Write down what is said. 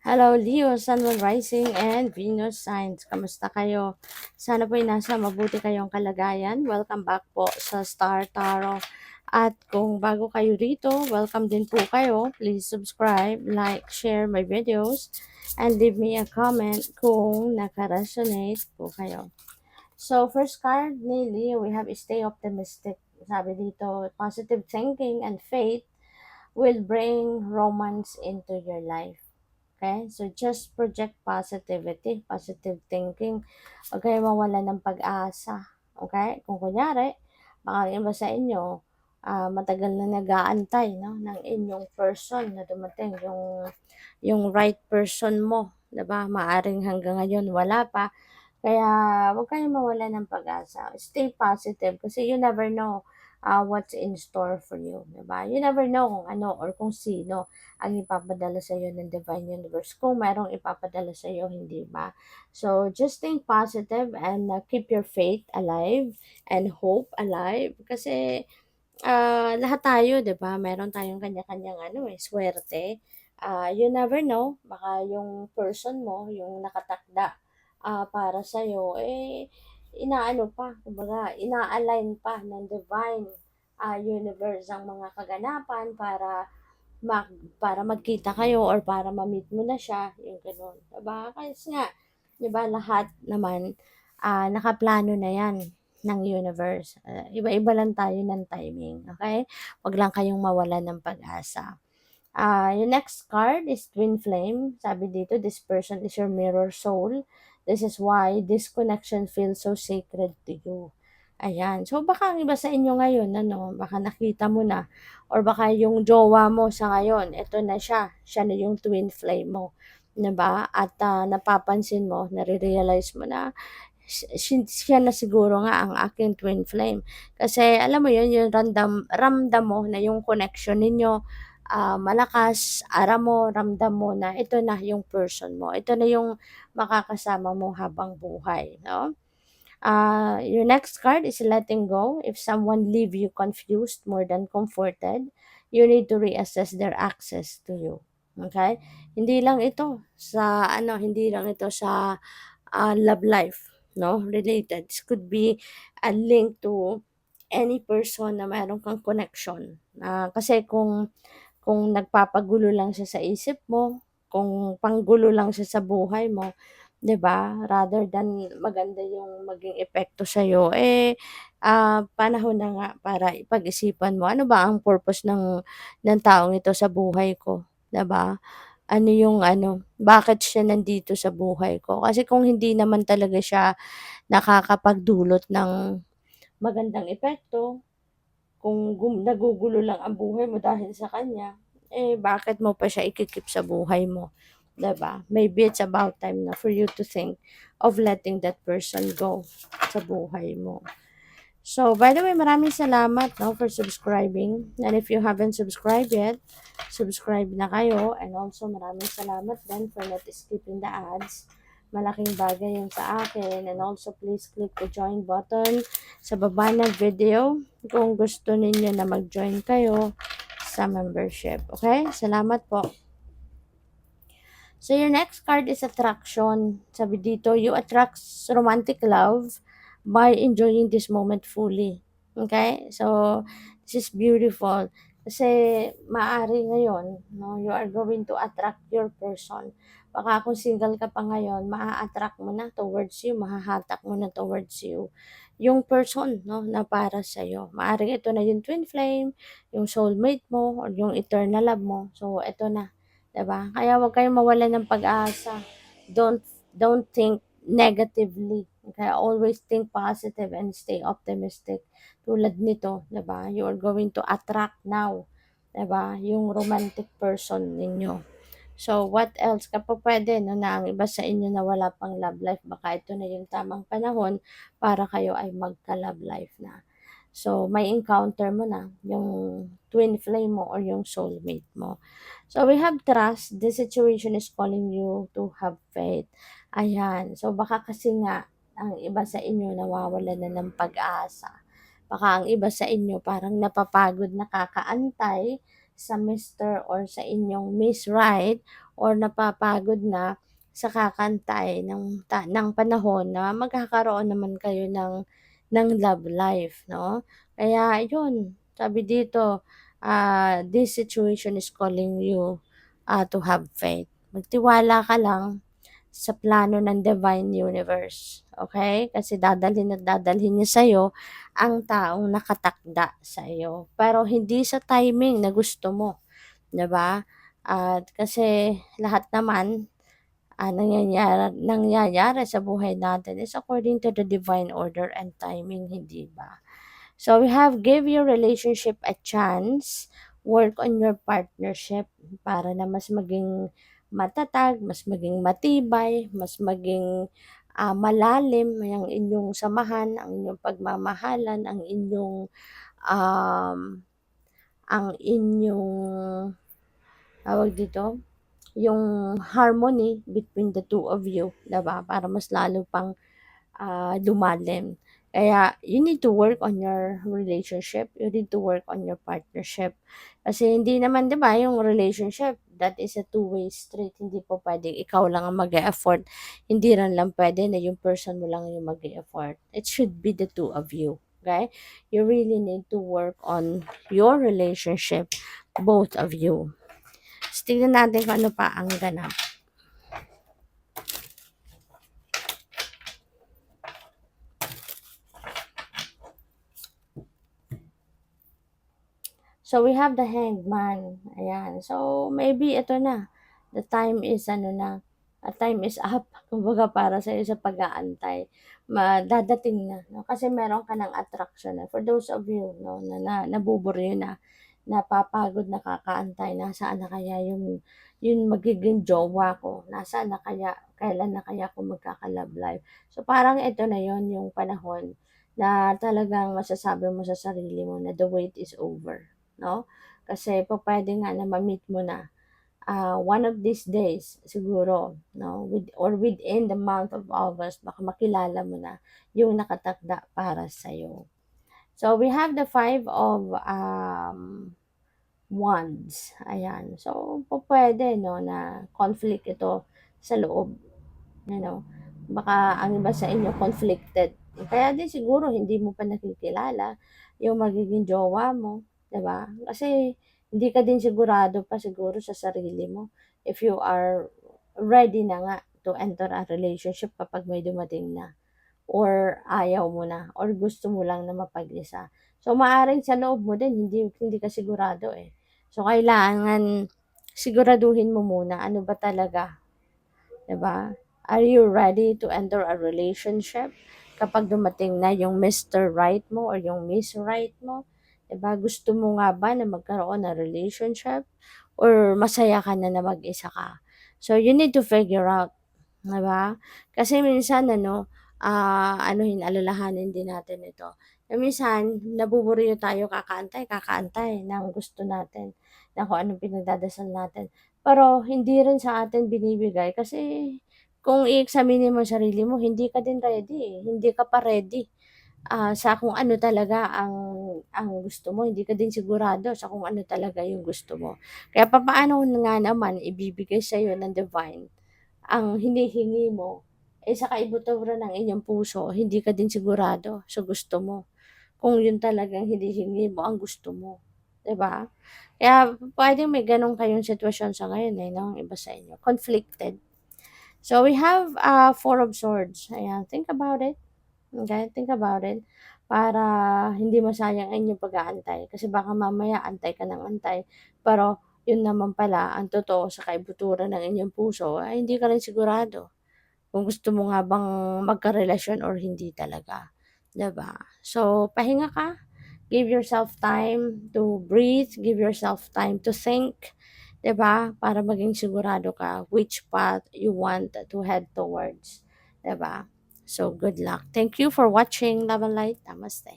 Hello Leo, Sun, Moon, Rising, and Venus Signs. Kamusta kayo? Sana po'y nasa mabuti kayong kalagayan. Welcome back po sa Star Tarot. At kung bago kayo rito, welcome din po kayo. Please subscribe, like, share my videos, and leave me a comment kung naka-resonate po kayo. So, first card ni Leo, we have Stay Optimistic. Sabi dito, positive thinking and faith will bring romance into your life. Okay? So, just project positivity, positive thinking. Huwag kayo mawala ng pag-asa. Okay? Kung kunyari, baka iba sa inyo, matagal na nag-aantay no, ng inyong person na dumating, yung right person mo. Diba? Maaring hanggang ngayon wala pa. Kaya, huwag kayong mawala ng pag-asa. Stay positive kasi you never know what's in store for you. Diba? You never know kung ano or kung sino ang ipapadala sa iyo ng Divine Universe. Kung mayroong ipapadala sa iyo, hindi ba? So, just think positive and keep your faith alive and hope alive. Kasi, lahat tayo, 'di ba? Meron tayong kanya-kanyang swerte. You never know, baka yung person mo, yung nakatakda para sa iyo inaano pa, kumbaga, ina-align pa ng divine universe ang mga kaganapan mag para magkita kayo or para ma-meet mo na siya, yung gano'n, 'di ba? Kasi nga, 'di ba lahat naman nakaplano na 'yan ng universe. Iba-iba lang tayo ng timing, okay? 'Wag lang kayong mawalan ng pag-asa. Yung next card is Twin Flame. Sabi dito, this person is your mirror soul. This is why this connection feels so sacred to you. Ayan. So, baka ang iba sa inyo ngayon, baka nakita mo na, or baka yung jowa mo sa ngayon, ito na siya. Siya na yung twin flame mo. 'Di ba? At napapansin mo, nare-realize mo na, siya na siguro nga ang aking twin flame. Kasi alam mo yun, yung ramdam mo na yung connection ninyo malakas, ramdam mo na ito na yung person mo. Ito na yung makakasama mo habang buhay, no? Your next card is letting go. If someone leave you confused more than comforted, you need to reassess their access to you. Okay? Hindi lang ito sa love life, no? Related. This could be a link to any person na mayroon kang connection. Kasi kung nagpapagulo lang siya sa isip mo, kung panggulo lang siya sa buhay mo, 'di ba? Rather than maganda yung maging epekto sa panahon na nga para ipag-isipan mo, ano ba ang purpose ng taong ito sa buhay ko, 'di ba? Bakit siya nandito sa buhay ko? Kasi kung hindi naman talaga siya nakakapagdulot ng magandang epekto, kung nagugulo lang ang buhay mo dahil sa kanya, bakit mo pa siya ikikip sa buhay mo, 'di ba? Maybe it's about time na for you to think of letting that person go sa buhay mo. So, by the way, maraming salamat no, for subscribing. And if you haven't subscribed yet, subscribe na kayo. And also, maraming salamat din for not skipping the ads. Malaking bagay yun sa akin. And also, please click the join button sa baba ng video kung gusto ninyo na mag-join kayo sa membership. Okay? Salamat po. So, your next card is attraction. Sabi dito, you attract romantic love by enjoying this moment fully. Okay? So, this is beautiful. Kasi, maaari ngayon, no, you are going to attract your person. Baka kung single ka pa ngayon, maa-attract mo na towards you, mahahatak mo na towards you yung person, no, na para sa'yo. Maaring ito na yung twin flame, yung soulmate mo, or yung eternal love mo. So, ito na. 'Di ba? Kaya huwag kayong mawalan ng pag-asa. Don't think negatively. Kaya always think positive and stay optimistic. Tulad nito, 'di ba? You are going to attract now, 'di ba? Yung romantic person ninyo. So, what else? Kapag pwede, no, na ang iba sa inyo na wala pang love life, baka ito na yung tamang panahon para kayo ay magka-love life na. So, may encounter mo na yung twin flame mo or yung soulmate mo. So, we have trust. The situation is calling you to have faith. Ayan. So, baka kasi nga, ang iba sa inyo nawawala na ng pag-asa. Baka ang iba sa inyo parang napapagod na kakaantay sa Mr. or sa inyong Miss Right or napapagod na sa kakantay ng panahon na magkakaroon naman kayo ng love life, 'no? Kaya yun, sabi dito, this situation is calling you, to have faith. Magtiwala ka lang sa plano ng divine universe, okay? Kasi dadalhin at dadalhin niya sa'yo ang taong nakatakda sa iyo, pero hindi sa timing na gusto mo, 'di ba? At kasi lahat naman, nangyayari sa buhay natin is according to the divine order and timing, hindi ba? So we have give your relationship a chance, work on your partnership para na mas maging matatag, mas maging matibay, mas maging malalim ang inyong samahan, ang inyong pagmamahalan, um, ang inyong tawag dito, yung harmony between the two of you, 'di ba? Para mas lalo pang lumalim. Kaya you need to work on your relationship, you need to work on your partnership. Kasi hindi naman 'di ba yung relationship, that is a two-way street. Hindi po puwedeng ikaw lang ang mag-e-effort, hindi rin lang puwede na yung person mo lang yung mag-e-effort. It should be the two of you, okay? You really need to work on your relationship, both of you. So, tingnan natin kung ano pa ang ganap. So, we have the Hanged Man, ayan. So, maybe ito na, the time is time is up, kumbaga para sa'yo sa pag-aantay. Dadating na 'no, kasi meron ka ng attraction na. For those of you 'no, na nabuburyo na, napapagod na kakaantay, nasaan na kaya yung magiging jowa ko, nasaan na kaya, kailan na kaya ako magkaka-love life. So, parang ito na yon yung panahon na talagang masasabi mo sa sarili mo na the wait is over, 'no? Kasi pupuwede nga na ma-meet mo na, one of these days siguro 'no, within the month of August baka makilala mo na yung nakatakda para sa'yo. So, we have the 5 of Wands, ayan. So, pupuwede 'no, na conflict ito sa loob, you know. Baka ang iba sa inyo conflicted. Kaya din siguro hindi mo pa nakikilala yung magiging jowa mo, 'di ba? Kasi hindi ka din sigurado pa siguro sa sarili mo if you are ready na nga to enter a relationship kapag may dumating na, or ayaw mo na, or gusto mo lang na mapag-isa. So, maaaring sa loob mo din hindi hindi ka sigurado, eh. So, kailangan siguraduhin mo muna ano ba talaga, 'di ba? Are you ready to enter a relationship kapag dumating na yung Mr. Right mo or yung Miss Right mo? 'Di ba? Gusto mo nga ba na magkaroon ng relationship or masaya ka na na mag-isa ka? So, you need to figure out, 'di ba? Kasi minsan ano, alalahanin din natin ito, na minsan nabuburyo tayo kakaantay ng gusto natin, na kung anong pinagdadasal natin. Pero hindi rin sa atin binibigay kasi kung i-examinin mo sarili mo hindi ka din ready, eh, hindi ka pa ready, sa kung ano talaga ang gusto mo, hindi ka din sigurado sa kung ano talaga yung gusto mo. Kaya papaano nga naman ibibigay sa'yo ng divine ang hinihingi mo, eh, sa kaibuturan ng inyong puso hindi ka din sigurado sa gusto mo, kung yun talagang hinihingi mo ang gusto mo, 'di ba? Kaya puwedeng may gano'n kayong sitwasyon sa ngayon, eh, 'no, iba sa inyo, conflicted. So we have, 4 of Swords, ayan, think about it, okey, think about it, para hindi masayang ang inyong pag-aantay. Kasi baka mamaya antay ka ng antay, pero yun naman pala ang totoo sa kaibuturan ng inyong puso ay hindi ka rin sigurado kung gusto mo nga bang magkarelasyon or hindi talaga, 'di ba? So, pahinga ka, give yourself time to breathe, give yourself time to think, 'di ba? Para maging sigurado ka which path you want to head towards, 'di ba? So, good luck. Thank you for watching. Love and light. Namaste.